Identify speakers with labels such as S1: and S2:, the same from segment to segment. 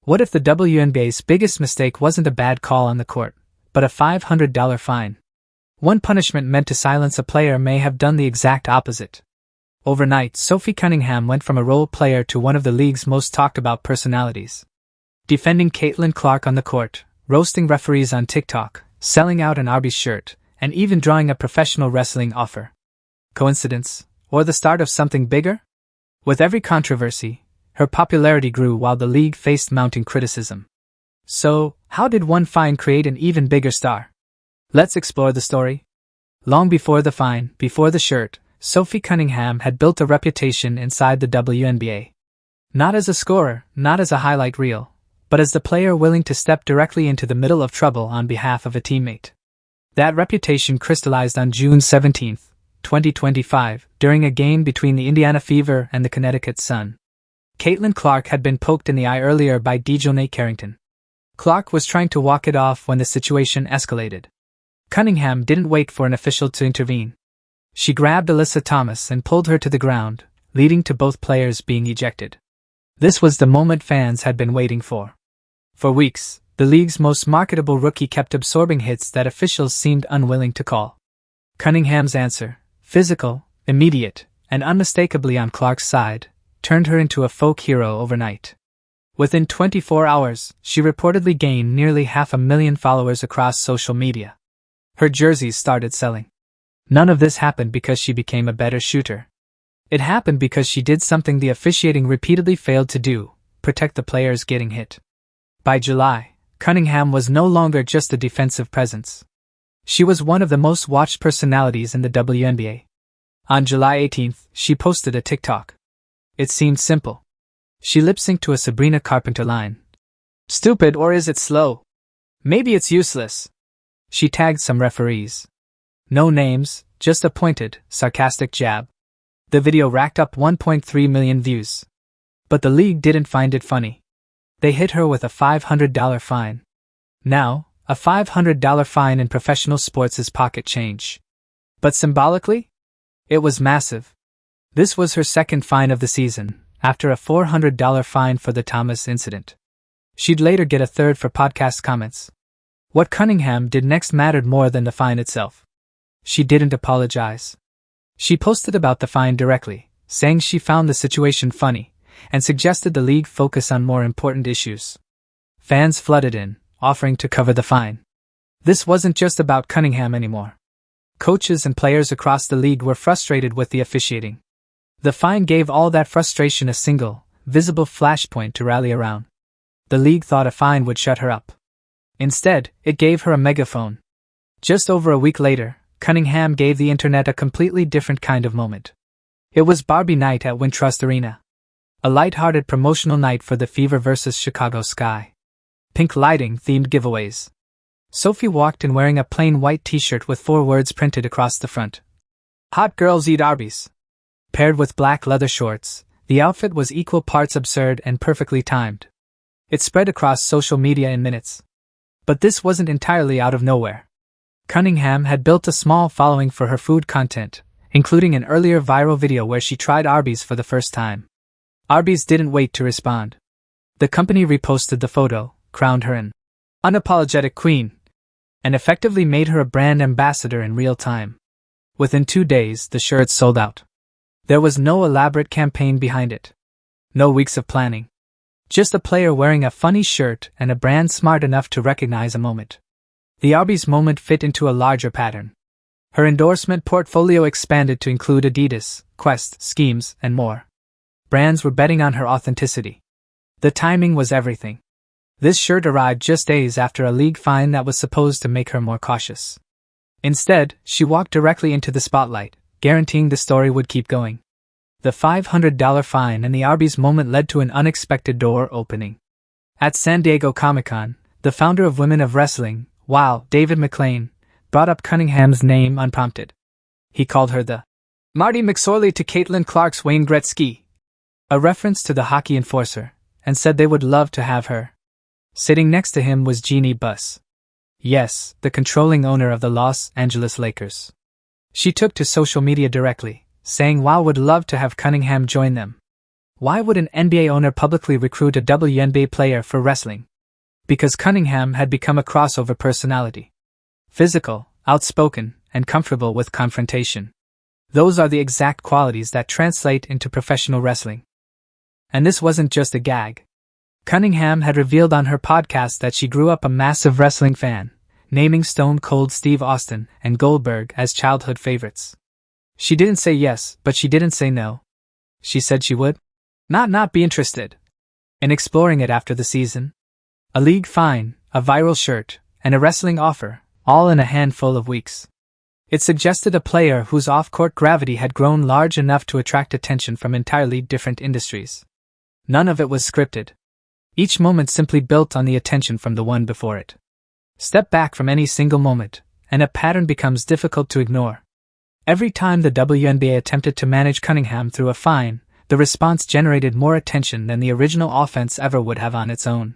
S1: What if the WNBA's biggest mistake wasn't a bad call on the court, but a $500 fine? One punishment meant to silence a player may have done the exact opposite. Overnight, Sophie Cunningham went from a role player to one of the league's most talked-about personalities. Defending Caitlin Clark on the court, roasting referees on TikTok, selling out an Arby's shirt, and even drawing a professional wrestling offer. Coincidence? Or the start of something bigger? With every controversy, her popularity grew while the league faced mounting criticism. So, how did one fine create an even bigger star? Let's explore the story. Long before the fine, before the shirt, Sophie Cunningham had built a reputation inside the WNBA. Not as a scorer, not as a highlight reel, but as the player willing to step directly into the middle of trouble on behalf of a teammate. That reputation crystallized on June 17, 2025, during a game between the Indiana Fever and the Connecticut Sun. Caitlin Clark had been poked in the eye earlier by Dejounte Carrington. Clark was trying to walk it off when the situation escalated. Cunningham didn't wait for an official to intervene. She grabbed Alyssa Thomas and pulled her to the ground, leading to both players being ejected. This was the moment fans had been waiting for. For weeks, the league's most marketable rookie kept absorbing hits that officials seemed unwilling to call. Cunningham's answer, physical, immediate, and unmistakably on Clark's side, turned her into a folk hero overnight. Within 24 hours, she reportedly gained nearly 500,000 followers across social media. Her jerseys started selling. None of this happened because she became a better shooter. It happened because she did something the officiating repeatedly failed to do: protect the players getting hit. By July, Cunningham was no longer just a defensive presence. She was one of the most watched personalities in the WNBA. On July 18th, she posted a TikTok. It seemed simple. She lip-synced to a Sabrina Carpenter line. "Stupid, or is it slow? Maybe it's useless." She tagged some referees. No names, just a pointed, sarcastic jab. The video racked up 1.3 million views. But the league didn't find it funny. They hit her with a $500 fine. Now, a $500 fine in professional sports is pocket change. But symbolically? It was massive. This was her second fine of the season, after a $400 fine for the Thomas incident. She'd later get a third for podcast comments. What Cunningham did next mattered more than the fine itself. She didn't apologize. She posted about the fine directly, saying she found the situation funny, and suggested the league focus on more important issues. Fans flooded in, offering to cover the fine. This wasn't just about Cunningham anymore. Coaches and players across the league were frustrated with the officiating. The fine gave all that frustration a single, visible flashpoint to rally around. The league thought a fine would shut her up. Instead, it gave her a megaphone. Just over a week later, Cunningham gave the internet a completely different kind of moment. It was Barbie night at Wintrust Arena. A light-hearted promotional night for the Fever vs. Chicago Sky. Pink lighting-themed giveaways. Sophie walked in wearing a plain white t-shirt with 4 words printed across the front. "Hot girls eat Arby's." Paired with black leather shorts, the outfit was equal parts absurd and perfectly timed. It spread across social media in minutes. But this wasn't entirely out of nowhere. Cunningham had built a small following for her food content, including an earlier viral video where she tried Arby's for the first time. Arby's didn't wait to respond. The company reposted the photo, crowned her an unapologetic queen, and effectively made her a brand ambassador in real time. Within 2 days, the shirt sold out. There was no elaborate campaign behind it. No weeks of planning. Just a player wearing a funny shirt and a brand smart enough to recognize a moment. The Arby's moment fit into a larger pattern. Her endorsement portfolio expanded to include Adidas, Quest, Schemes, and more. Brands were betting on her authenticity. The timing was everything. This shirt arrived just days after a league fine that was supposed to make her more cautious. Instead, she walked directly into the spotlight, guaranteeing the story would keep going. The $500 fine and the Arby's moment led to an unexpected door opening. At San Diego Comic-Con, the founder of Women of Wrestling, David McClain, brought up Cunningham's name unprompted. He called her the Marty McSorley to Caitlin Clark's Wayne Gretzky, a reference to the hockey enforcer, and said they would love to have her. Sitting next to him was Jeannie Buss. Yes, the controlling owner of the Los Angeles Lakers. She took to social media directly, saying Wow would love to have Cunningham join them. Why would an NBA owner publicly recruit a WNBA player for wrestling? Because Cunningham had become a crossover personality. Physical, outspoken, and comfortable with confrontation. Those are the exact qualities that translate into professional wrestling. And this wasn't just a gag. Cunningham had revealed on her podcast that she grew up a massive wrestling fan, naming Stone Cold Steve Austin and Goldberg as childhood favorites. She didn't say yes, but she didn't say no. She said she would not be interested in exploring it after the season. A league fine, a viral shirt, and a wrestling offer, all in a handful of weeks. It suggested a player whose off-court gravity had grown large enough to attract attention from entirely different industries. None of it was scripted. Each moment simply built on the attention from the one before it. Step back from any single moment, and a pattern becomes difficult to ignore. Every time the WNBA attempted to manage Cunningham through a fine, the response generated more attention than the original offense ever would have on its own.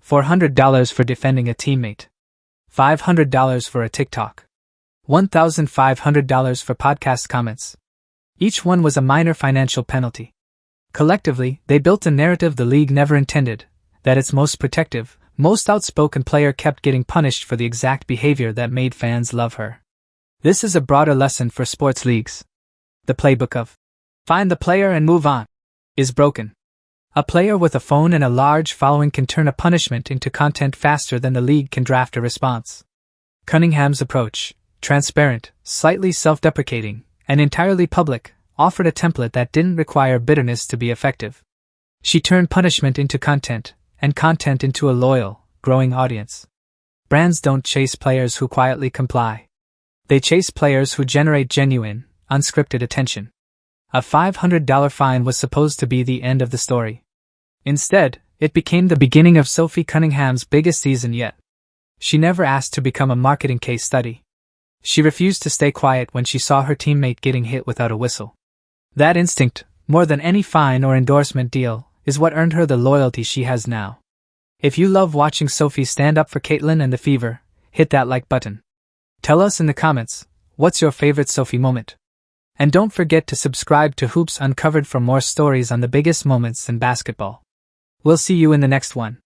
S1: $400 for defending a teammate. $500 for a TikTok. $1,500 for podcast comments. Each one was a minor financial penalty. Collectively, they built a narrative the league never intended, that its most protective, most outspoken player kept getting punished for the exact behavior that made fans love her. This is a broader lesson for sports leagues. The playbook of find the player and move on is broken. A player with a phone and a large following can turn a punishment into content faster than the league can draft a response. Cunningham's approach, transparent, slightly self-deprecating, and entirely public, offered a template that didn't require bitterness to be effective. She turned punishment into content, and content into a loyal, growing audience. Brands don't chase players who quietly comply. They chase players who generate genuine, unscripted attention. A $500 fine was supposed to be the end of the story. Instead, it became the beginning of Sophie Cunningham's biggest season yet. She never asked to become a marketing case study. She refused to stay quiet when she saw her teammate getting hit without a whistle. That instinct, more than any fine or endorsement deal, is what earned her the loyalty she has now. If you love watching Sophie stand up for Caitlin and the Fever, hit that like button. Tell us in the comments, what's your favorite Sophie moment? And don't forget to subscribe to Hoops Uncovered for more stories on the biggest moments in basketball. We'll see you in the next one.